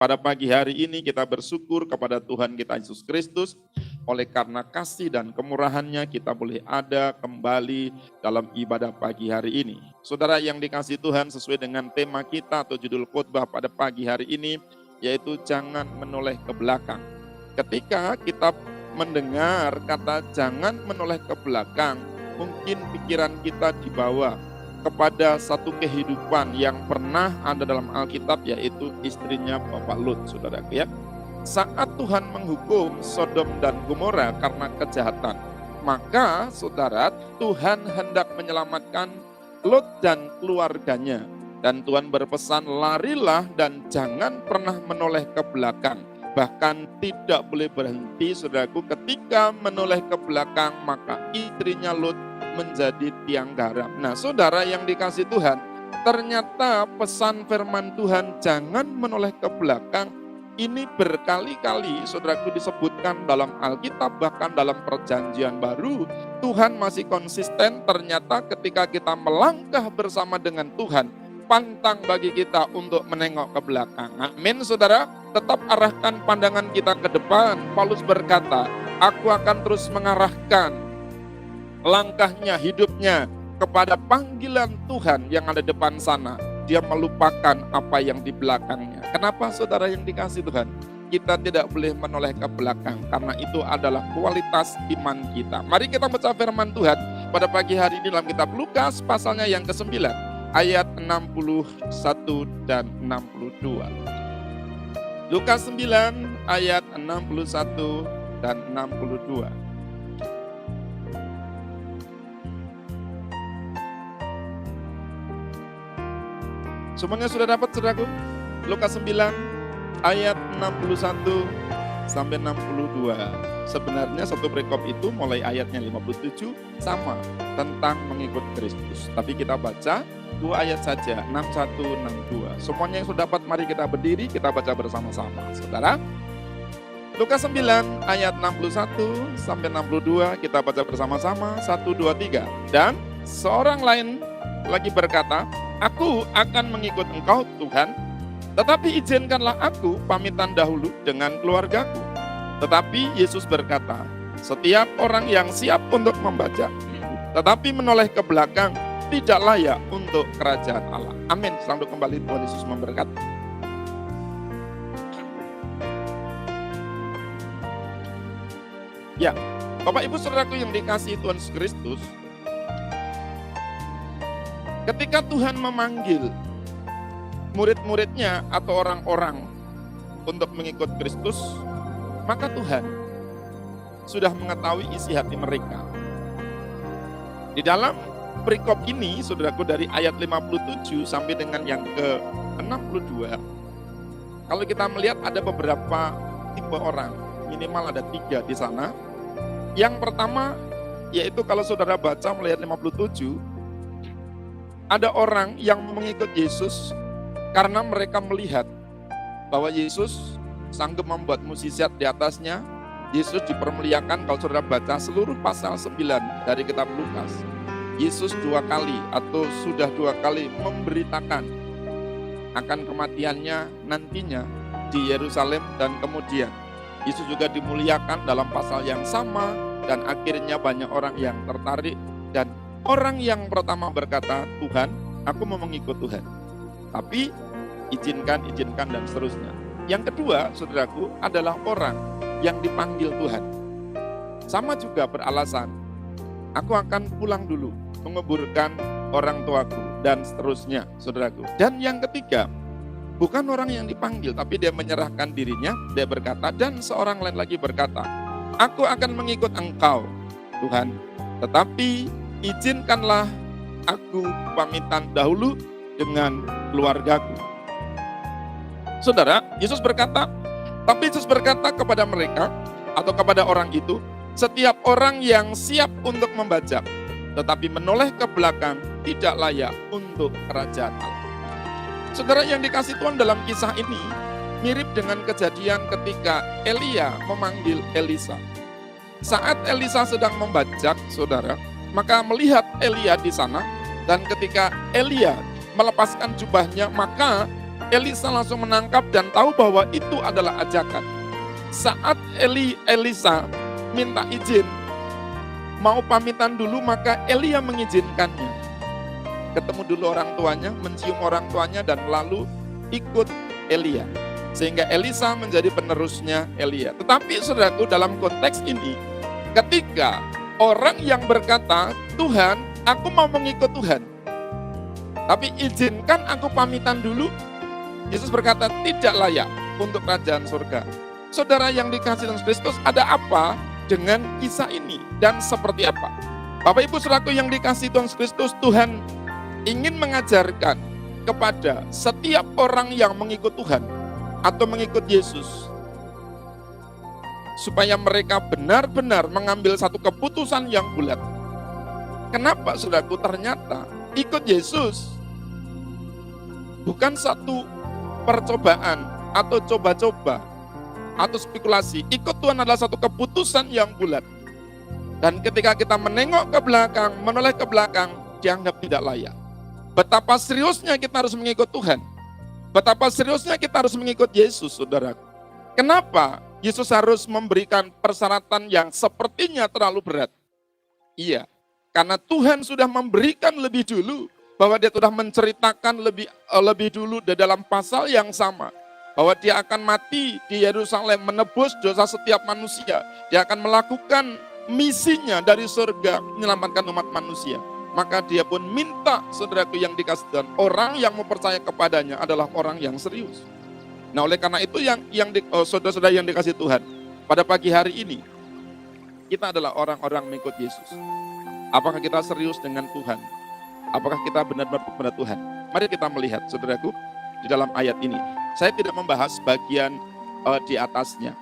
Pada pagi hari ini kita bersyukur kepada Tuhan kita Yesus Kristus, oleh karena kasih dan kemurahan-Nya kita boleh ada kembali dalam ibadah pagi hari ini. Saudara yang dikasihi Tuhan, sesuai dengan tema kita atau judul khotbah pada pagi hari ini, yaitu jangan menoleh ke belakang. Ketika kita mendengar kata jangan menoleh ke belakang, mungkin pikiran kita dibawa kepada satu kehidupan yang pernah ada dalam Alkitab, yaitu istrinya Bapak Lut, saudaraku ya. Saat Tuhan menghukum Sodom dan Gomora karena kejahatan, maka saudara, Tuhan hendak menyelamatkan Lot dan keluarganya. Dan Tuhan berpesan, larilah dan jangan pernah menoleh ke belakang. Bahkan tidak boleh berhenti, saudaraku, ketika menoleh ke belakang, maka istrinya Lot menjadi tiang garam. Nah, saudara yang dikasihi Tuhan, ternyata pesan firman Tuhan jangan menoleh ke belakang ini berkali-kali saudaraku disebutkan dalam Alkitab, bahkan dalam Perjanjian Baru. Tuhan masih konsisten. Ternyata ketika kita melangkah bersama dengan Tuhan, pantang bagi kita untuk menengok ke belakang. Amin, saudara. Tetap arahkan pandangan kita ke depan. Paulus berkata, aku akan terus mengarahkan langkahnya, hidupnya kepada panggilan Tuhan yang ada depan sana. Dia melupakan apa yang di belakangnya. Kenapa, saudara yang dikasihi Tuhan? Kita tidak boleh menoleh ke belakang, karena itu adalah kualitas iman kita. Mari kita baca firman Tuhan pada pagi hari ini dalam kitab Lukas pasalnya yang ke-9 ayat 61 dan 62. Lukas 9 ayat 61 dan 62. Semuanya sudah dapat, saudaraku? Lukas 9 ayat 61 sampai 62. Sebenarnya satu perikop itu mulai ayatnya 57 sama tentang mengikut Kristus. Tapi kita baca 2 ayat saja, 61, 62. Semuanya yang sudah dapat, mari kita berdiri, kita baca bersama-sama. Saudara, Lukas 9 ayat 61 sampai 62, kita baca bersama-sama, 1, 2, 3. Dan seorang lain lagi berkata, aku akan mengikut engkau Tuhan, tetapi izinkanlah aku pamitan dahulu dengan keluargaku. Tetapi Yesus berkata, setiap orang yang siap untuk membaca, tetapi menoleh ke belakang, tidak layak untuk kerajaan Allah. Amin. Selamat kembali, Tuhan Yesus memberkati. Ya, Bapak Ibu Saudaraku yang dikasihi Tuhan Yesus Kristus, ketika Tuhan memanggil murid-muridnya atau orang-orang untuk mengikut Kristus, maka Tuhan sudah mengetahui isi hati mereka. Di dalam perikop ini, saudaraku, dari ayat 57 sampai dengan yang ke-62, kalau kita melihat ada beberapa tipe orang, minimal ada 3 di sana. Yang pertama, yaitu kalau saudara baca melihat 57, ada orang yang mengikut Yesus karena mereka melihat bahwa Yesus sanggup membuat mukjizat di atasnya. Yesus dipermuliakan. Kalau saudara baca seluruh pasal 9 dari kitab Lukas, Yesus 2 kali atau sudah 2 kali memberitakan akan kematiannya nantinya di Yerusalem, dan kemudian Yesus juga dimuliakan dalam pasal yang sama, dan akhirnya banyak orang yang tertarik. Dan orang yang pertama berkata, Tuhan, aku mau mengikut Tuhan, tapi izinkan, dan seterusnya. Yang kedua, saudaraku, adalah orang yang dipanggil Tuhan. Sama juga beralasan, aku akan pulang dulu, menguburkan orang tuaku, dan seterusnya, saudaraku. Dan yang ketiga, bukan orang yang dipanggil, tapi dia menyerahkan dirinya. Dia berkata, dan seorang lain lagi berkata, aku akan mengikut engkau, Tuhan, tetapi izinkanlah aku pamitan dahulu dengan keluargaku. Saudara, Yesus berkata kepada mereka atau kepada orang itu, setiap orang yang siap untuk membaca, tetapi menoleh ke belakang, tidak layak untuk kerajaan Allah. Saudara yang dikasihi Tuhan, dalam kisah ini mirip dengan kejadian ketika Elia memanggil Elisa. Saat Elisa sedang membajak, saudara, maka melihat Elia di sana, dan ketika Elia melepaskan jubahnya, maka Elisa langsung menangkap dan tahu bahwa itu adalah ajakan. Saat Elisa minta izin, mau pamitan dulu, maka Elia mengizinkannya. Ketemu dulu orang tuanya, mencium orang tuanya, dan lalu ikut Elia. Sehingga Elisa menjadi penerusnya Elia. Tetapi saudaraku, dalam konteks ini, ketika orang yang berkata, Tuhan, aku mau mengikut Tuhan, tapi izinkan aku pamitan dulu, Yesus berkata tidak layak untuk kerajaan surga. Saudara yang dikasihi Tuhan Kristus, ada apa dengan kisah ini dan seperti apa? Bapak Ibu saudaraku yang dikasihi Tuhan Kristus, Tuhan ingin mengajarkan kepada setiap orang yang mengikut Tuhan atau mengikut Yesus, supaya mereka benar-benar mengambil satu keputusan yang bulat. Kenapa saudaraku? Ternyata ikut Yesus bukan satu percobaan atau coba-coba atau spekulasi. Ikut Tuhan adalah satu keputusan yang bulat. Dan ketika kita menengok ke belakang, menoleh ke belakang, dianggap tidak layak. Betapa seriusnya kita harus mengikut Tuhan. Betapa seriusnya kita harus mengikut Yesus, saudara. Kenapa Yesus harus memberikan persyaratan yang sepertinya terlalu berat? Iya, karena Tuhan sudah memberikan lebih dulu, bahwa dia sudah menceritakan lebih dulu di dalam pasal yang sama, bahwa dia akan mati di Yerusalem menebus dosa setiap manusia. Dia akan melakukan misinya dari surga menyelamatkan umat manusia. Maka dia pun minta, saudaraku yang dikasih Tuhan, orang yang mempercaya kepadanya adalah orang yang serius. Nah, oleh karena itu saudara-saudara yang dikasih Tuhan, pada pagi hari ini kita adalah orang-orang mengikut Yesus. Apakah kita serius dengan Tuhan? Apakah kita benar-benar kepada Tuhan? Mari kita melihat, saudaraku, di dalam ayat ini. Saya tidak membahas bagian di atasnya.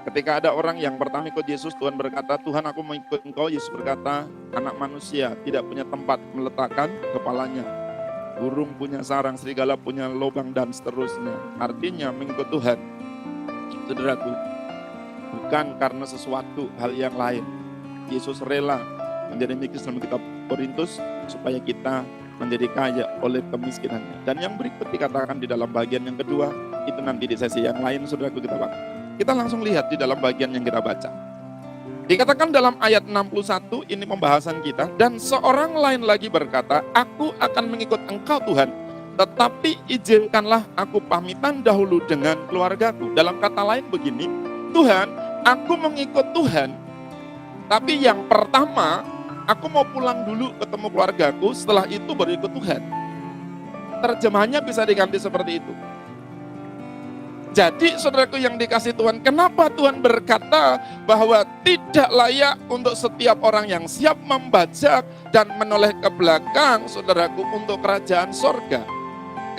Ketika ada orang yang pertama ikut Yesus, Tuhan berkata, Tuhan aku mengikut engkau. Yesus berkata, anak manusia tidak punya tempat meletakkan kepalanya. Burung punya sarang, serigala punya lubang, dan seterusnya. Artinya mengikut Tuhan, saudaraku, bukan karena sesuatu hal yang lain. Yesus rela menjadi miskin dalam kitab Korintus supaya kita menjadi kaya oleh kemiskinannya. Dan yang berikut dikatakan di dalam bagian yang kedua, itu nanti di sesi yang lain, saudaraku, kita langsung lihat di dalam bagian yang kita baca. Dikatakan dalam ayat 61, ini pembahasan kita, dan seorang lain lagi berkata, aku akan mengikut engkau Tuhan, tetapi izinkanlah aku pamitan dahulu dengan keluargaku. Dalam kata lain begini, Tuhan, aku mengikut Tuhan, tapi yang pertama, aku mau pulang dulu ketemu keluargaku, setelah itu baru ikut Tuhan. Terjemahannya bisa diganti seperti itu. Jadi saudaraku yang dikasih Tuhan, kenapa Tuhan berkata bahwa tidak layak untuk setiap orang yang siap membajak dan menoleh ke belakang, saudaraku, untuk kerajaan sorga.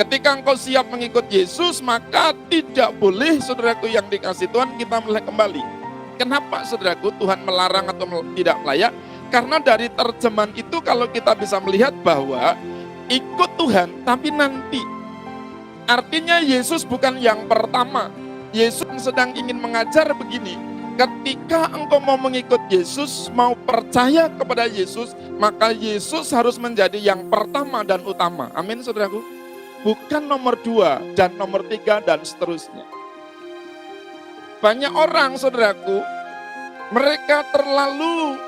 Ketika engkau siap mengikut Yesus, maka tidak boleh, saudaraku yang dikasih Tuhan, kita menoleh kembali. Kenapa saudaraku Tuhan melarang atau tidak layak? Karena dari terjemahan itu kalau kita bisa melihat bahwa ikut Tuhan tapi nanti. Artinya Yesus bukan yang pertama. Yesus sedang ingin mengajar begini. Ketika engkau mau mengikut Yesus, mau percaya kepada Yesus, maka Yesus harus menjadi yang pertama dan utama. Amin saudaraku. Bukan nomor 2 dan nomor 3 dan seterusnya. Banyak orang saudaraku, mereka terlalu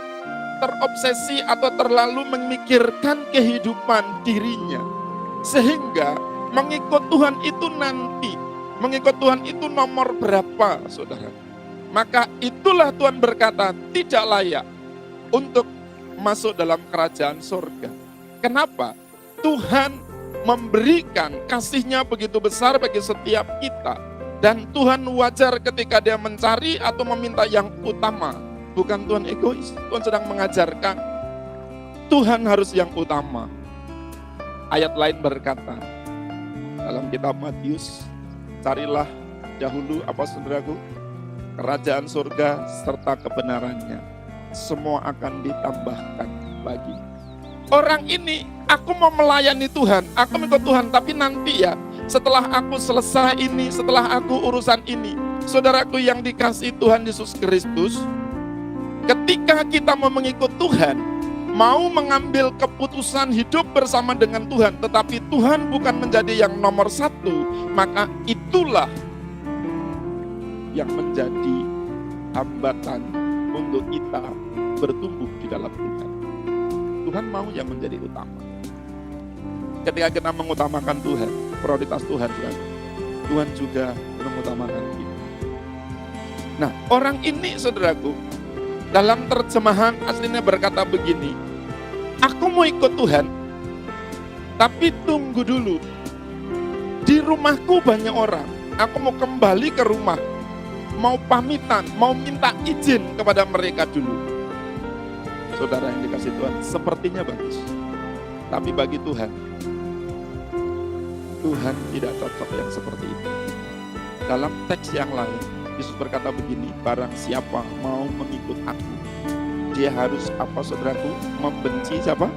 terobsesi atau terlalu memikirkan kehidupan dirinya. Sehingga mengikut Tuhan itu nanti, mengikut Tuhan itu nomor berapa, saudara? Maka itulah Tuhan berkata tidak layak untuk masuk dalam kerajaan surga. Kenapa? Tuhan memberikan kasih-Nya begitu besar bagi setiap kita. Dan Tuhan wajar ketika dia mencari atau meminta yang utama. Bukan Tuhan egois, Tuhan sedang mengajarkan Tuhan harus yang utama. Ayat lain berkata, dalam kitab Matius, carilah dahulu apa saudaraku? Kerajaan surga serta kebenarannya. Semua akan ditambahkan bagi. Orang ini, aku mau melayani Tuhan, aku mengikut Tuhan, tapi nanti ya, setelah aku selesai ini, setelah aku urusan ini. Saudaraku yang dikasihi Tuhan Yesus Kristus, ketika kita mau mengikut Tuhan, mau mengambil keputusan hidup bersama dengan Tuhan, tetapi Tuhan bukan menjadi yang nomor satu, maka itulah yang menjadi hambatan untuk kita bertumbuh di dalam Tuhan. Tuhan mau yang menjadi utama. Ketika kita mengutamakan Tuhan, prioritas Tuhan, Tuhan juga mengutamakan kita. Nah, orang ini, saudaraku, dalam terjemahan aslinya berkata begini, aku mau ikut Tuhan, tapi tunggu dulu. Di rumahku banyak orang, aku mau kembali ke rumah, mau pamitan, mau minta izin kepada mereka dulu. Saudara yang dikasih Tuhan, sepertinya bagus. Tapi bagi Tuhan, Tuhan tidak cocok yang seperti itu. Dalam teks yang lain, Yesus berkata begini, barang siapa mau mengikut aku, dia harus apa, saudaraku? Membenci siapa?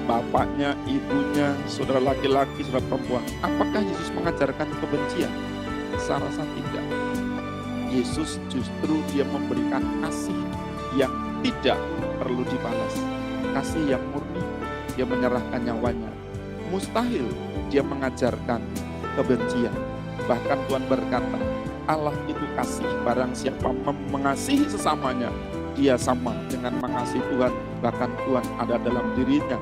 Bapaknya, ibunya, saudara laki-laki, saudara perempuan. Apakah Yesus mengajarkan kebencian? Saya rasa tidak. Yesus justru dia memberikan kasih yang tidak perlu dibalas. Kasih yang murni, dia menyerahkan nyawanya. Mustahil dia mengajarkan kebencian. Bahkan Tuhan berkata, Allah itu kasih, barang siapa mengasihi sesamanya, dia sama dengan mengasihi Tuhan, bahkan Tuhan ada dalam dirinya.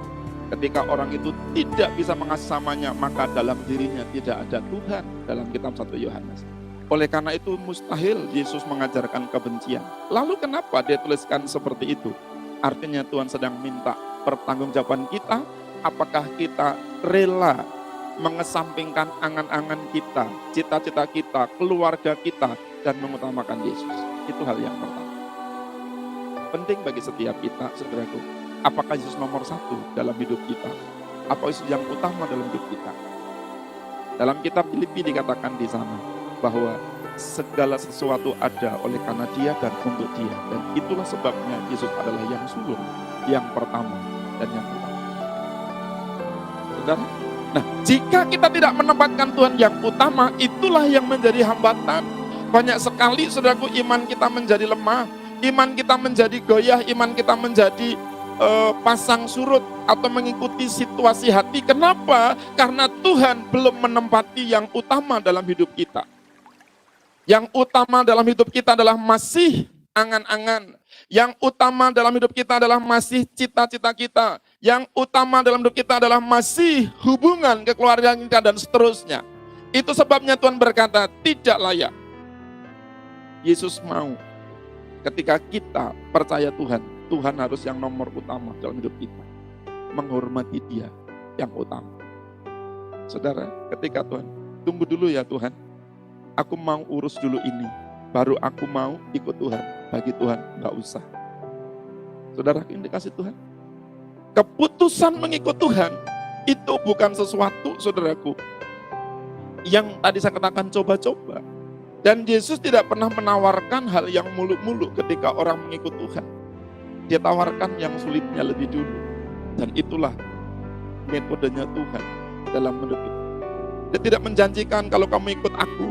Ketika orang itu tidak bisa mengasihi samanya, maka dalam dirinya tidak ada Tuhan, dalam kitab 1 Yohanes. Oleh karena itu mustahil Yesus mengajarkan kebencian. Lalu kenapa dia tuliskan seperti itu? Artinya Tuhan sedang minta pertanggungjawaban kita, apakah kita rela mengesampingkan angan-angan kita, cita-cita kita, keluarga kita, dan mengutamakan Yesus. Itu hal yang pertama. Penting bagi setiap kita, saudaraku. Apakah Yesus nomor satu dalam hidup kita? Apa Yesus yang utama dalam hidup kita? Dalam kitab Filipi dikatakan di sana bahwa segala sesuatu ada oleh karena Dia dan untuk Dia. Dan itulah sebabnya Yesus adalah yang sulung, yang pertama, dan yang utama. Saudara? Nah, jika kita tidak menempatkan Tuhan yang utama, itulah yang menjadi hambatan. Banyak sekali, saudaraku, iman kita menjadi lemah, iman kita menjadi goyah, iman kita menjadi pasang surut atau mengikuti situasi hati. Kenapa? Karena Tuhan belum menempati yang utama dalam hidup kita. Yang utama dalam hidup kita adalah masih angan-angan. Yang utama dalam hidup kita adalah masih cita-cita kita. Yang utama dalam hidup kita adalah masih hubungan kekeluargaan kita dan seterusnya. Itu sebabnya Tuhan berkata, tidak layak. Yesus mau ketika kita percaya Tuhan, Tuhan harus yang nomor utama dalam hidup kita. Menghormati Dia yang utama. Saudara, ketika Tuhan, tunggu dulu ya Tuhan, aku mau urus dulu ini, baru aku mau ikut Tuhan. Bagi Tuhan, gak usah. Saudara, ini dikasih Tuhan. Keputusan mengikut Tuhan, itu bukan sesuatu, saudaraku, yang tadi saya katakan coba-coba. Dan Yesus tidak pernah menawarkan hal yang muluk-muluk ketika orang mengikut Tuhan. Dia tawarkan yang sulitnya lebih dulu. Dan itulah metodenya Tuhan dalam hidup kita. Dia tidak menjanjikan kalau kamu ikut aku,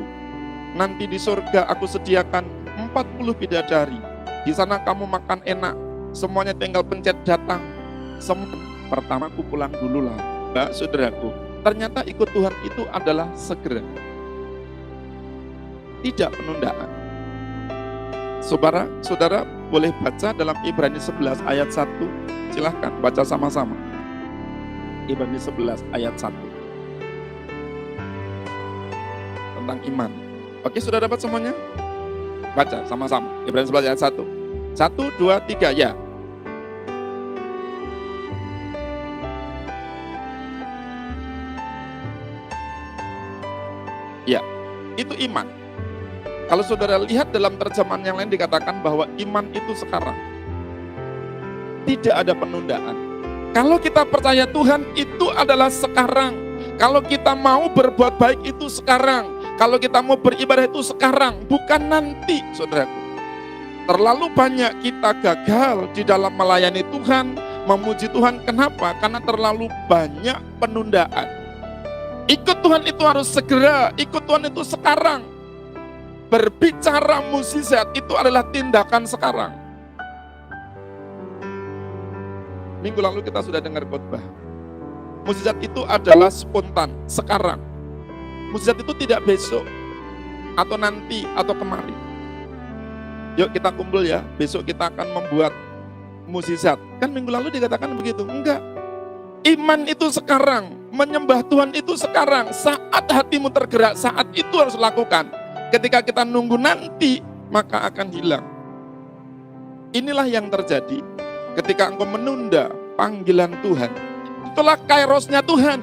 nanti di surga aku sediakan 40 bidadari. Di sana kamu makan enak, semuanya tinggal pencet datang. Pertama aku pulang dulu lah, Mbak, saudaraku. Ternyata ikut Tuhan itu adalah segera. Tidak penundaan. Saudara boleh baca dalam Ibrani 11 ayat 1. Silahkan baca sama-sama. Ibrani 11 ayat 1. Tentang iman. Oke, sudah dapat semuanya? Baca sama-sama. Ibrani 11 ayat 1. 1, 2, 3, ya. Ya, itu iman. Kalau saudara lihat dalam terjemahan yang lain dikatakan bahwa iman itu sekarang. Tidak ada penundaan. Kalau kita percaya Tuhan itu adalah sekarang. Kalau kita mau berbuat baik itu sekarang. Kalau kita mau beribadah itu sekarang, bukan nanti, saudaraku. Terlalu banyak kita gagal di dalam melayani Tuhan, memuji Tuhan. Kenapa? Karena terlalu banyak penundaan. Ikut Tuhan itu harus segera, ikut Tuhan itu sekarang. Berbicara mukjizat itu adalah tindakan sekarang. Minggu lalu kita sudah dengar khotbah. Mukjizat itu adalah spontan, sekarang. Mukjizat itu tidak besok, atau nanti, atau kemarin. Yuk kita kumpul ya, besok kita akan membuat mukjizat. Kan minggu lalu dikatakan begitu, enggak. Iman itu sekarang, menyembah Tuhan itu sekarang. Saat hatimu tergerak, saat itu harus lakukan. Ketika kita nunggu nanti, maka akan hilang. Inilah yang terjadi ketika engkau menunda panggilan Tuhan. Itulah kairosnya Tuhan.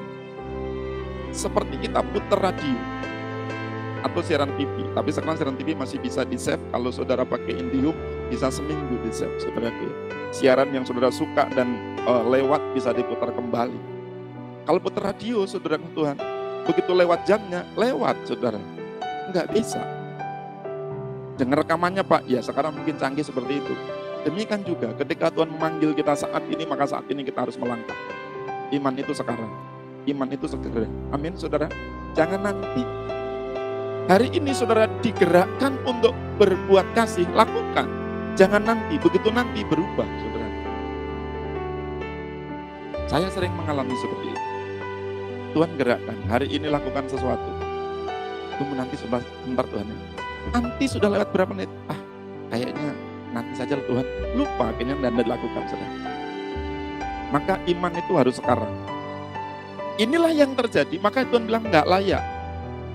Seperti kita putar radio atau siaran TV. Tapi sekarang siaran TV masih bisa di-save. Kalau saudara pakai Indihome, bisa seminggu di-save, saudara. Siaran yang saudara suka dan lewat bisa diputar kembali. Kalau putar radio, saudara Tuhan, begitu lewat jamnya, lewat, saudara. Enggak bisa. Dengar rekamannya Pak, ya sekarang mungkin canggih seperti itu. Demikian juga ketika Tuhan memanggil kita saat ini, maka saat ini kita harus melangkah. Iman itu sekarang, iman itu segera. Amin saudara, jangan nanti. Hari ini saudara digerakkan untuk berbuat kasih, lakukan. Jangan nanti, begitu nanti berubah saudara. Saya sering mengalami seperti itu. Tuhan gerakkan, hari ini lakukan sesuatu. Tunggu nanti sebentar Tuhan. Nanti sudah lewat berapa menit? Kayaknya nanti saja Tuhan. Lupa akhirnya dan dilakukan saudara. Maka iman itu harus sekarang. Inilah yang terjadi, maka Tuhan bilang enggak layak.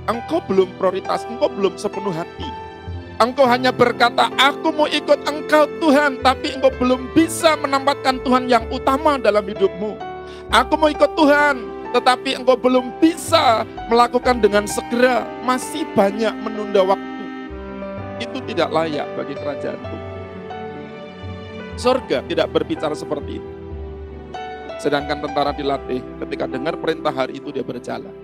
Engkau belum prioritas, engkau belum sepenuh hati. Engkau hanya berkata, aku mau ikut engkau Tuhan, tapi engkau belum bisa menempatkan Tuhan yang utama dalam hidupmu. Aku mau ikut Tuhan, tetapi engkau belum bisa melakukan dengan segera. Masih banyak menunda waktu. Itu tidak layak bagi kerajaan Tuhan. Surga tidak berbicara seperti itu. Sedangkan tentara dilatih, ketika dengar perintah hari itu dia berjalan.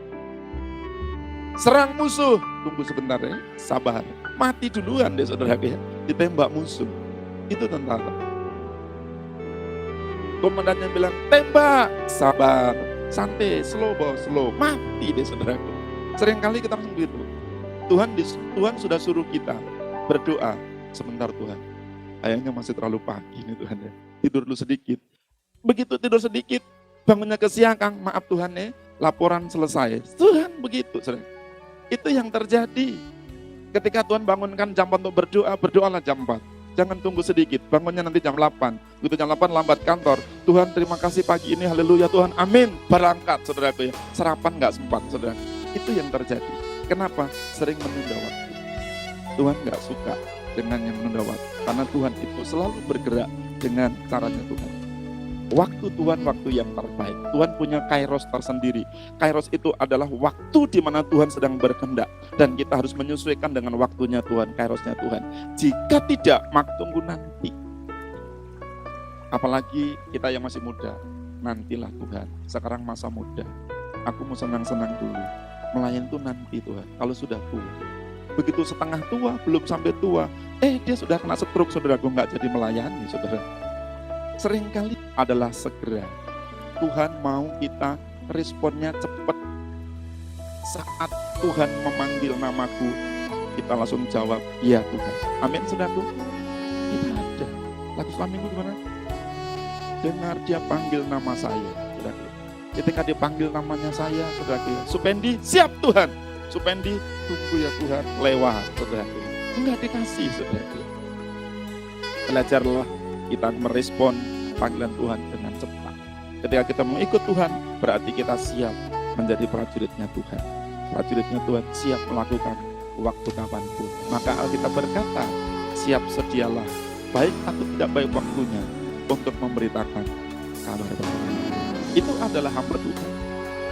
Serang musuh, tunggu sebentar ya, sabar. Mati duluan deh saudara ya, ditembak musuh. Itu tentara. Komandannya bilang, tembak, sabar, santai, slow bos, slow. Mati deh saudara. Seringkali kita langsung gitu. Tuhan sudah suruh kita berdoa, sebentar Tuhan. Kayaknya masih terlalu pagi nih Tuhan ya. Tidur dulu sedikit. Begitu tidur sedikit, bangunnya ke siang, Kang, maaf Tuhan ya, laporan selesai. Tuhan begitu. Itu yang terjadi. Ketika Tuhan bangunkan jam 4 untuk berdoa, berdoalah jam 4. Jangan tunggu sedikit, bangunnya nanti jam 8. Begitu jam 8 lambat kantor. Tuhan terima kasih pagi ini, haleluya Tuhan, amin. Berangkat saudaraku ya, sarapan gak sempat saudara. Itu yang terjadi. Kenapa? Sering menunda waktu. Tuhan gak suka dengan yang menunda waktu. Karena Tuhan itu selalu bergerak dengan caranya Tuhan. Waktu Tuhan waktu yang terbaik. Tuhan punya kairos tersendiri. Kairos itu adalah waktu di mana Tuhan sedang berkehendak. Dan kita harus menyesuaikan dengan waktunya Tuhan, kairosnya Tuhan. Jika tidak, maka tunggu nanti. Apalagi kita yang masih muda. Nantilah Tuhan, sekarang masa muda. Aku mau senang-senang dulu. Melayani itu nanti Tuhan, kalau sudah tua. Begitu setengah tua, belum sampai tua. Dia sudah kena stroke, saudaraku, nggak jadi melayani, saudara. Seringkali adalah segera. Tuhan mau kita responnya cepat. Saat Tuhan memanggil namaku, kita langsung jawab, iya Tuhan. Amin, saudaraku. Kita ada. Lagu selama minggu gimana? Dengar dia panggil nama saya, saudaraku. Ketika dia panggil namanya saya, saudaraku. Supendi, siap Tuhan. Supendi, tunggu ya Tuhan, lewat, saudaraku. Enggak dikasih, saudaraku. Belajarlah kita merespon panggilan Tuhan dengan cepat. Ketika kita mengikut Tuhan, berarti kita siap menjadi prajuritnya Tuhan. Prajuritnya Tuhan siap melakukan waktu kapanpun. Maka Alkitab berkata, siap sedialah, baik atau tidak baik waktunya, untuk memberitakan kabar baik. Itu adalah hamba Tuhan.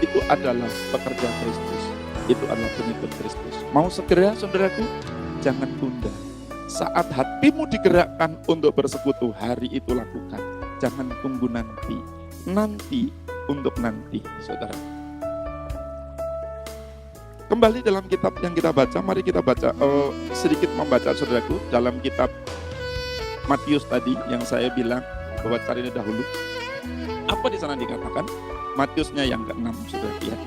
Itu adalah pekerja Kristus. Itu adalah pengikut Kristus. Mau segera, saudaraku? Jangan tunda. Saat hatimu digerakkan untuk bersekutu, hari itu lakukan. Jangan tunggu nanti. Nanti untuk nanti, saudara. Kembali dalam kitab yang kita baca, mari kita baca sedikit membaca, saudaraku, dalam kitab Matius tadi yang saya bilang bahwa cari dahulu. Apa di sana dikatakan? Matiusnya yang ke-6, saudara lihat.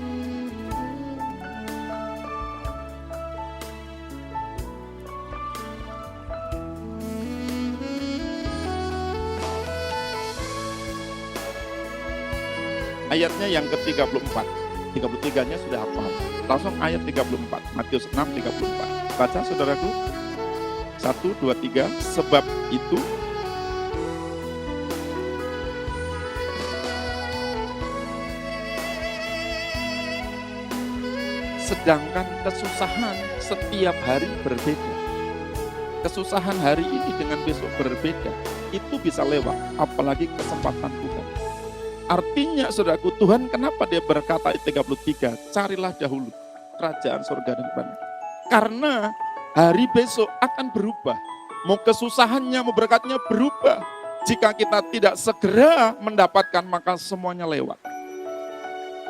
ayatnya yang ke-34. 33-nya sudah hafal. Langsung ayat 34, Matius 6:34. Baca saudaraku. 1, 2, 3. Sebab itu sedangkan kesusahan setiap hari berbeda. Kesusahan hari ini dengan besok berbeda. Itu bisa lewat, apalagi kesempatan Tuhan. Artinya saudaraku, Tuhan kenapa dia berkata 33, carilah dahulu kerajaan surga dan kebenaran. Karena hari besok akan berubah. Mau kesusahannya, mau berkatnya berubah. Jika kita tidak segera mendapatkan, maka semuanya lewat.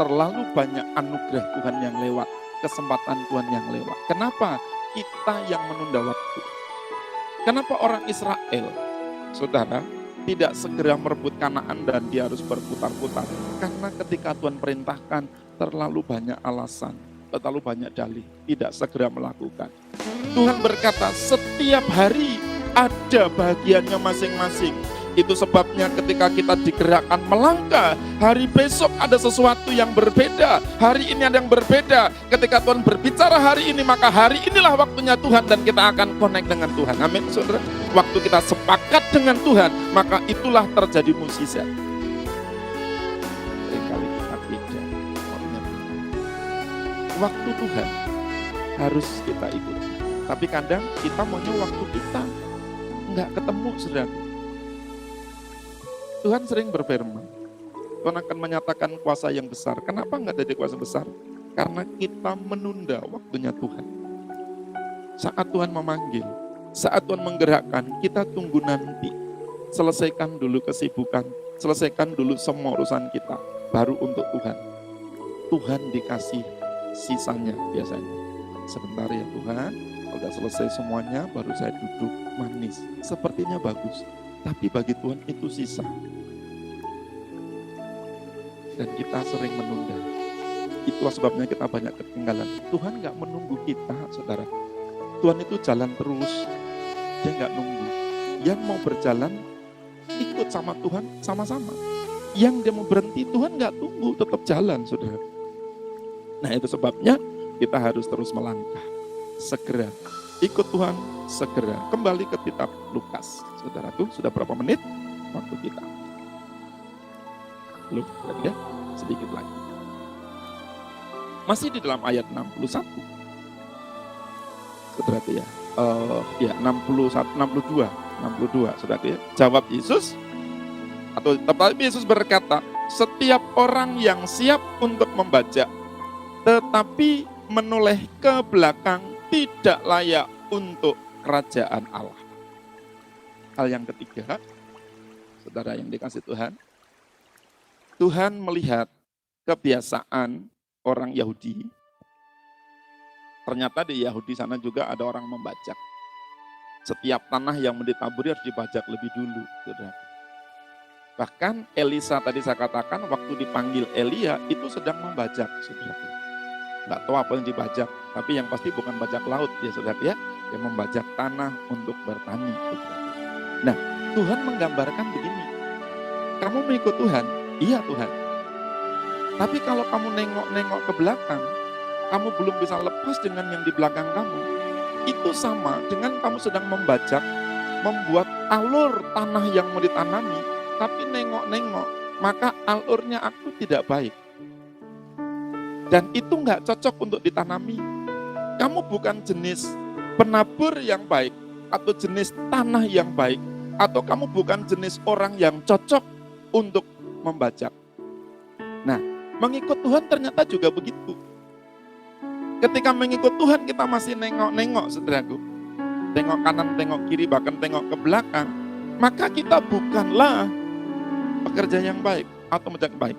Terlalu banyak anugerah Tuhan yang lewat, kesempatan Tuhan yang lewat. Kenapa? Kita yang menunda waktu. Kenapa orang Israel, saudara, tidak segera merebut Kanaan dan dia harus berputar-putar? Karena ketika Tuhan perintahkan, terlalu banyak alasan, terlalu banyak dalih, tidak segera melakukan. Tuhan berkata, setiap hari ada bagiannya masing-masing. Itu sebabnya ketika kita digerakkan melangkah, hari besok ada sesuatu yang berbeda. Hari ini ada yang berbeda. Ketika Tuhan berbicara hari ini, maka hari inilah waktunya Tuhan dan kita akan connect dengan Tuhan. Amin, saudara. Waktu kita sepakat dengan Tuhan, maka itulah terjadi mukjizat. Seringkali kita beda. Waktu Tuhan harus kita ikuti. Tapi kadang kita maunya waktu kita nggak ketemu, saudara. Tuhan sering berfirman, Tuhan akan menyatakan kuasa yang besar. Kenapa enggak jadi kuasa besar? Karena kita menunda waktunya Tuhan. Saat Tuhan memanggil, saat Tuhan menggerakkan, kita tunggu nanti. Selesaikan dulu kesibukan, selesaikan dulu semua urusan kita, baru untuk Tuhan. Tuhan dikasih sisanya biasanya. Sebentar ya Tuhan, kalau sudah selesai semuanya, baru saya duduk manis. Sepertinya bagus, tapi bagi Tuhan itu sisa. Dan kita sering menunda. Itulah sebabnya kita banyak ketinggalan. Tuhan gak menunggu kita, saudara. Tuhan itu jalan terus. Dia gak nunggu. Yang mau berjalan, ikut sama Tuhan, sama-sama. Yang dia mau berhenti, Tuhan gak tunggu, tetap jalan, saudara. Nah itu sebabnya kita harus terus melangkah. Segera. Ikut Tuhan, segera. Kembali ke kitab Lukas. Saudara tuh, sudah berapa menit waktu kita? Belum, ya, sedikit lagi. Masih di dalam ayat 61. Saudara ya. Ya 62, saudara ya. Jawab Yesus, atau tetapi Yesus berkata, setiap orang yang siap untuk membajak, tetapi menoleh ke belakang tidak layak untuk kerajaan Allah. Hal yang ketiga, saudara yang dikasih Tuhan, Tuhan melihat kebiasaan orang Yahudi. Ternyata di Yahudi sana juga ada orang membajak. Setiap tanah yang mau ditaburi harus dibajak lebih dulu, saudara. Bahkan Elisa tadi saya katakan waktu dipanggil Elia itu sedang membajak, saudara. Nggak tahu apa yang dibajak, tapi yang pasti bukan bajak laut ya saudara ya. Yang membajak tanah untuk bertani, saudara. Nah, Tuhan menggambarkan begini. Kamu mengikut Tuhan, iya Tuhan. Tapi kalau kamu nengok-nengok ke belakang, kamu belum bisa lepas dengan yang di belakang kamu. Itu sama dengan kamu sedang membajak, membuat alur tanah yang mau ditanami, tapi nengok-nengok, maka alurnya aku tidak baik. Dan itu nggak cocok untuk ditanami. Kamu bukan jenis penabur yang baik, atau jenis tanah yang baik, atau kamu bukan jenis orang yang cocok untuk membajak. Nah, mengikut Tuhan ternyata juga begitu. Ketika mengikut Tuhan kita masih nengok-nengok, saudaraku. Tengok kanan, tengok kiri, bahkan tengok ke belakang. Maka kita bukanlah pekerja yang baik atau membajak baik.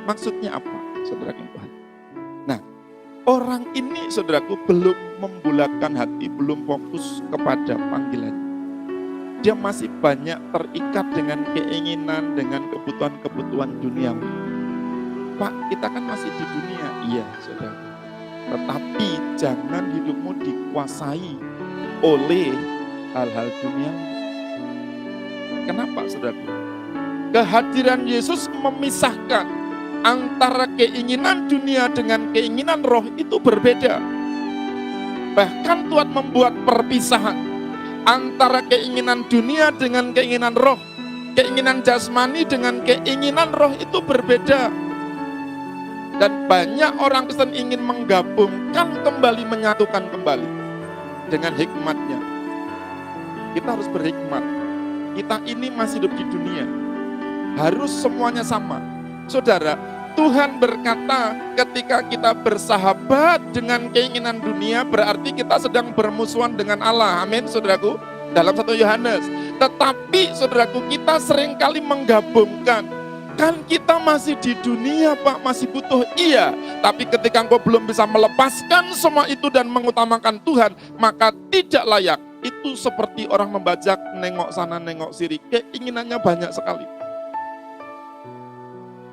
Maksudnya apa, saudaraku Tuhan? Nah, orang ini, saudaraku, belum membulatkan hati, belum fokus kepada panggilan. Dia masih banyak terikat dengan keinginan, dengan kebutuhan-kebutuhan duniawi. Pak, kita kan masih di dunia. Iya, saudara. Tetapi jangan hidupmu dikuasai oleh hal-hal duniawi. Kenapa, saudara? Kehadiran Yesus memisahkan Antara keinginan dunia dengan keinginan roh itu berbeda. Bahkan Tuhan membuat perpisahan antara keinginan dunia dengan keinginan roh. Keinginan jasmani dengan keinginan roh itu berbeda. Dan banyak orang Kristen ingin menggabungkan kembali, menyatukan kembali dengan hikmatnya. Kita harus berhikmat. Kita ini masih hidup di dunia. Harus semuanya sama. Saudara, Tuhan berkata ketika kita bersahabat dengan keinginan dunia, berarti kita sedang bermusuhan dengan Allah. Amin, saudaraku. Dalam 1 Yohanes. Tetapi, saudaraku, kita seringkali menggabungkan. Kan kita masih di dunia, Pak, masih butuh. Iya, tapi ketika engkau belum bisa melepaskan semua itu dan mengutamakan Tuhan, maka tidak layak. Itu seperti orang membajak, nengok sana, nengok sini. Keinginannya banyak sekali.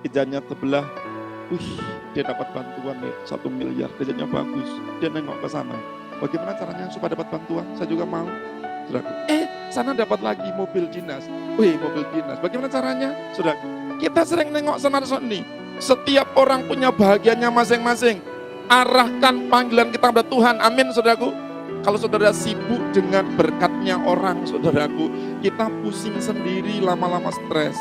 Kerjanya sebelah, dia dapat bantuan nih, 1 miliar, kerjanya bagus. Dia nengok ke sana. Bagaimana caranya supaya dapat bantuan? Saya juga mau. Saudaraku, sana dapat lagi mobil dinas. Mobil dinas. Bagaimana caranya? Saudaraku, kita sering nengok sana sini. Setiap orang punya bahagianya masing-masing. Arahkan panggilan kita kepada Tuhan. Amin, saudaraku. Kalau saudara sibuk dengan berkatnya orang, saudaraku, kita pusing sendiri, lama-lama stres.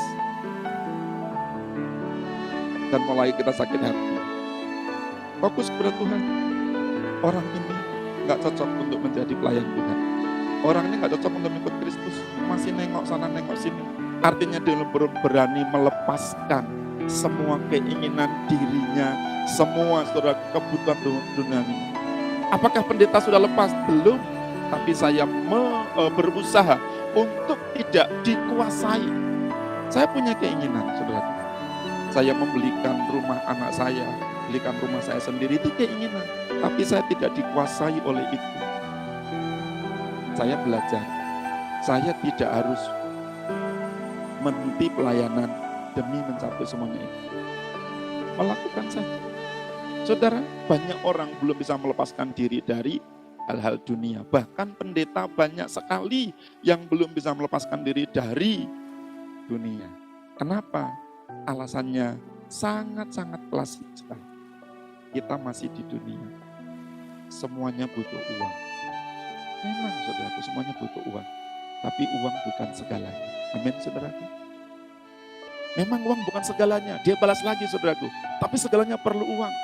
Dan mulai kita sakit hati. Fokus kepada Tuhan. Orang ini gak cocok untuk menjadi pelayan Tuhan. Orang ini gak cocok untuk ikut Kristus. Masih nengok sana, nengok sini. Artinya dia belum berani melepaskan semua keinginan dirinya, semua saudara kebutuhan dunia ini. Apakah pendeta sudah lepas? Belum. Tapi saya berusaha untuk tidak dikuasai. Saya punya keinginan, saudara. Saya membelikan rumah anak saya, belikan rumah saya sendiri, itu keinginan. Tapi saya tidak dikuasai oleh itu. Saya belajar. Saya tidak harus menghenti pelayanan demi mencapai semuanya itu. Melakukan saja. Saudara, banyak orang belum bisa melepaskan diri dari hal-hal dunia. Bahkan pendeta banyak sekali yang belum bisa melepaskan diri dari dunia. Kenapa? Alasannya sangat-sangat klasik sekali. Kita masih di dunia. Semuanya butuh uang. Memang saudaraku, semuanya butuh uang. Tapi uang bukan segalanya. Amin, saudaraku. Memang uang bukan segalanya. Dia balas lagi, saudaraku. Tapi segalanya perlu uang.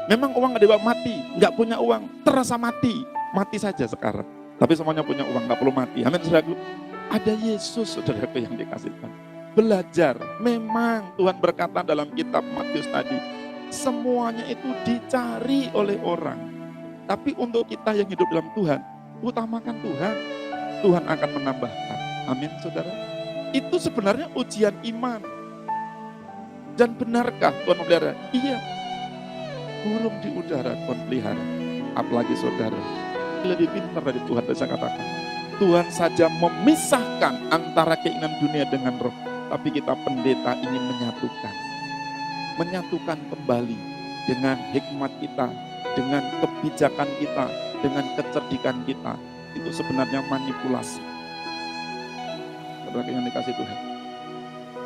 Memang uang gak dibawa mati. Gak punya uang, terasa mati. Mati saja sekarang. Tapi semuanya punya uang, gak perlu mati. Amin, saudaraku. Ada Yesus, saudaraku, yang dikasihkan. Belajar. Memang Tuhan berkata dalam kitab Matius tadi, semuanya itu dicari oleh orang. Tapi untuk kita yang hidup dalam Tuhan, utamakan Tuhan. Tuhan akan menambahkan. Amin, saudara. Itu sebenarnya ujian iman. Dan benarkah Tuhan memelihara? Iya. Burung di udara Tuhan pelihara. Apalagi saudara, lebih pintar dari Tuhan. Saya katakan, Tuhan saja memisahkan antara keinginan dunia dengan roh. Tapi kita pendeta ingin menyatukan. Menyatukan kembali dengan hikmat kita, dengan kebijakan kita, dengan kecerdikan kita. Itu sebenarnya manipulasi. Saudara yang dikasih Tuhan.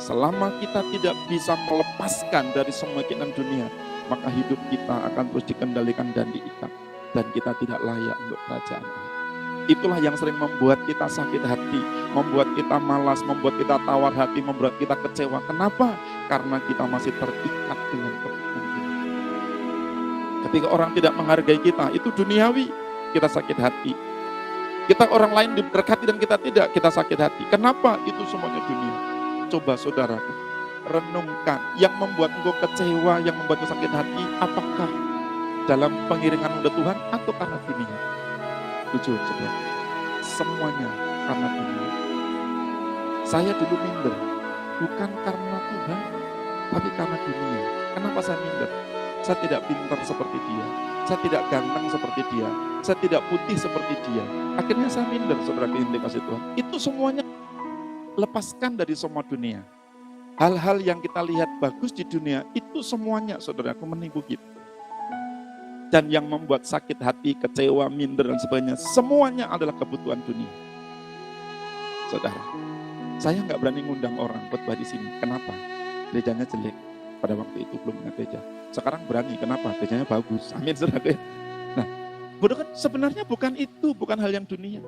Selama kita tidak bisa melepaskan dari semua keinginan dunia, maka hidup kita akan terus dikendalikan dan diikat. Dan kita tidak layak untuk kerajaan Allah. Itulah yang sering membuat kita sakit hati, membuat kita malas, membuat kita tawar hati, membuat kita kecewa. Kenapa? Karena kita masih terikat dengan kepentingan dunia. Ketika orang tidak menghargai kita, itu duniawi, kita sakit hati. Kita orang lain diberkati dan kita tidak, kita sakit hati. Kenapa? Itu semuanya dunia. Coba saudaraku, renungkan yang membuat engkau kecewa, yang membuat engkau sakit hati, apakah dalam pengiringan oleh Tuhan atau karena dunia? Jujur, saudara, semuanya karena dunia. Saya dulu minder, bukan karena Tuhan, tapi karena dunia. Kenapa saya minder? Saya tidak pintar seperti dia, saya tidak ganteng seperti dia, saya tidak putih seperti dia. Akhirnya saya minder, saudara, yang dikasih Tuhan. Itu semuanya lepaskan dari semua dunia. Hal-hal yang kita lihat bagus di dunia, itu semuanya, saudaraku, menipu kita. Dan yang membuat sakit hati, kecewa, minder, dan sebagainya, semuanya adalah kebutuhan dunia. Saudara, saya nggak berani ngundang orang khotbah di sini. Kenapa? Gerejanya jelek. Pada waktu itu belum punya gereja. Sekarang berani, kenapa? Gerejanya bagus. Amin, saudara. Nah, kan sebenarnya bukan itu, bukan hal yang dunia.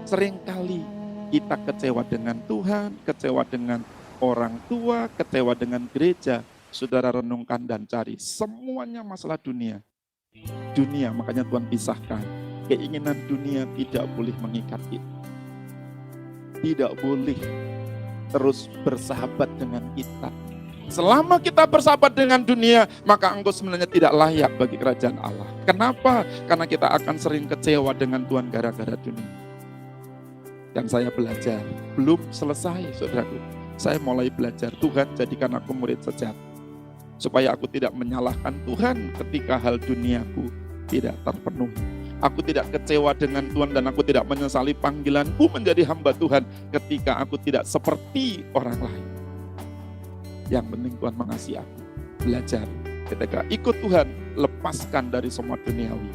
Seringkali kita kecewa dengan Tuhan, kecewa dengan orang tua, kecewa dengan gereja. Saudara renungkan dan cari, semuanya masalah dunia. Dunia, makanya Tuhan pisahkan. Keinginan dunia tidak boleh mengikat kita. Tidak boleh terus bersahabat dengan kita. Selama kita bersahabat dengan dunia, maka engkau sebenarnya tidak layak bagi kerajaan Allah. Kenapa? Karena kita akan sering kecewa dengan Tuhan gara-gara dunia. Dan saya belajar, belum selesai saudaraku. Saya mulai belajar, Tuhan jadikan aku murid sejati. Supaya aku tidak menyalahkan Tuhan ketika hal duniaku tidak terpenuhi. Aku tidak kecewa dengan Tuhan dan aku tidak menyesali panggilanku menjadi hamba Tuhan ketika aku tidak seperti orang lain. Yang penting Tuhan mengasihi aku. Belajar ketika ikut Tuhan, lepaskan dari semua duniawi.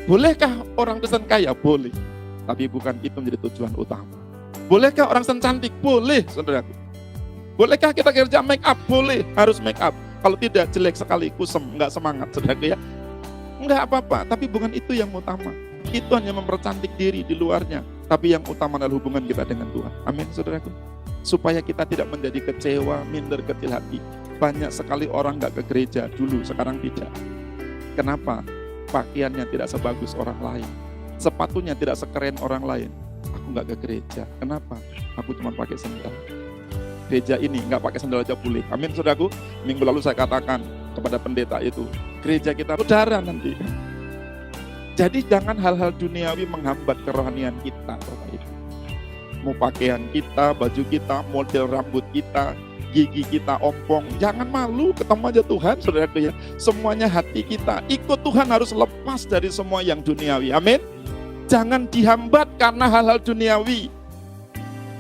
Bolehkah orang Kristen kaya? Boleh. Tapi bukan itu menjadi tujuan utama. Bolehkah orang Kristen cantik? Boleh, saudaraku. Bolehkah kita kerja make up? Boleh, harus make up. Kalau tidak, jelek sekali, kusem, enggak semangat, saudaraku ya. Enggak apa-apa, tapi bukan itu yang utama. Itu hanya mempercantik diri di luarnya. Tapi yang utama adalah hubungan kita dengan Tuhan. Amin, saudaraku. Supaya kita tidak menjadi kecewa, minder, kecil hati. Banyak sekali orang enggak ke gereja dulu, sekarang tidak. Kenapa? Pakaiannya tidak sebagus orang lain. Sepatunya tidak sekeren orang lain. Aku enggak ke gereja. Kenapa? Aku cuma pakai sandal. Gereja ini enggak pakai sandal aja boleh. Amin, saudaraku. Minggu lalu saya katakan kepada pendeta itu, gereja kita saudara nanti. Jadi jangan hal-hal duniawi menghambat kerohanian kita, Bapak Ibu. Mau pakaian kita, baju kita, model rambut kita, gigi kita ompong, jangan malu, ketemu aja Tuhan, saudaraku ya. Semuanya hati kita. Ikut Tuhan harus lepas dari semua yang duniawi. Amin. Jangan dihambat karena hal-hal duniawi.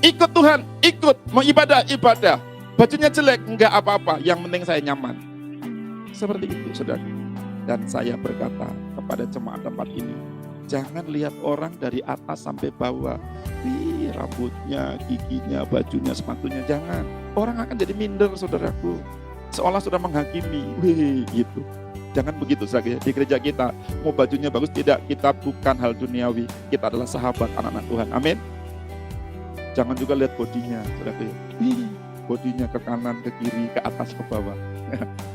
Ikut Tuhan, ikut, mau ibadah, ibadah. Bajunya jelek, enggak apa-apa, yang penting saya nyaman. Seperti itu, saudara. Dan saya berkata kepada jemaat tempat ini, jangan lihat orang dari atas sampai bawah. Wih, rambutnya, giginya, bajunya, sepatunya, jangan. Orang akan jadi minder, saudaraku. Seolah sudah menghakimi, wih, gitu. Jangan begitu, saudara. Di gereja kita, mau bajunya bagus, tidak, kita bukan hal duniawi. Kita adalah sahabat anak-anak Tuhan, amin. Jangan juga lihat bodinya, saudara. Bodinya ke kanan, ke kiri, ke atas, ke bawah.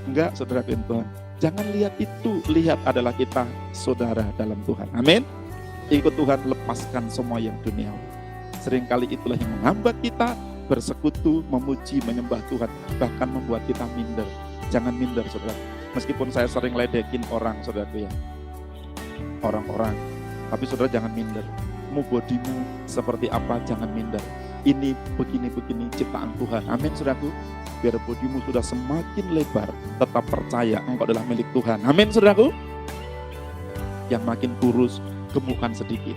Enggak, saudara Tuhan. Jangan lihat itu, lihat adalah kita saudara dalam Tuhan. Amin. Ikut Tuhan, lepaskan semua yang duniawi. Seringkali itulah yang menghambat kita bersekutu, memuji, menyembah Tuhan, bahkan membuat kita minder. Jangan minder, saudara. Meskipun saya sering ledekin orang, saudaraku ya. Orang-orang. Tapi saudara jangan minder. Mau bodimu seperti apa, jangan minder. Ini begini-begini ciptaan Tuhan. Amin, saudaraku. Biar bodimu sudah semakin lebar, tetap percaya engkau adalah milik Tuhan. Amin, saudaraku. Yang makin kurus, gemukkan sedikit.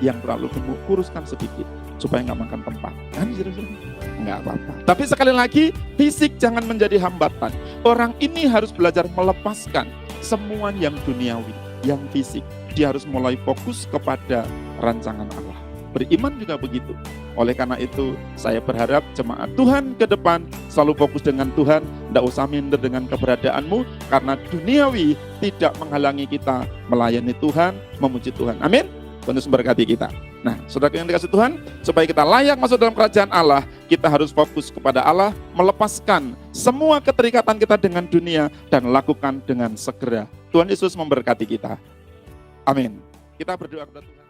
Yang terlalu gemuk, kuruskan sedikit. Supaya nggak makan tempat. Kan, saudara-saudara? Nggak apa-apa. Tapi sekali lagi, fisik jangan menjadi hambatan. Orang ini harus belajar melepaskan semua yang duniawi, yang fisik. Dia harus mulai fokus kepada rancangan Allah. Beriman juga begitu. Oleh karena itu, saya berharap jemaat Tuhan ke depan selalu fokus dengan Tuhan. Tidak usah minder dengan keberadaanmu, karena duniawi tidak menghalangi kita melayani Tuhan, memuji Tuhan. Amin. Tuhan Yesus memberkati kita. Nah, saudara yang dikasih Tuhan, supaya kita layak masuk dalam kerajaan Allah, kita harus fokus kepada Allah, melepaskan semua keterikatan kita dengan dunia, dan lakukan dengan segera. Tuhan Yesus memberkati kita. Amin. Kita berdoa kepada Tuhan.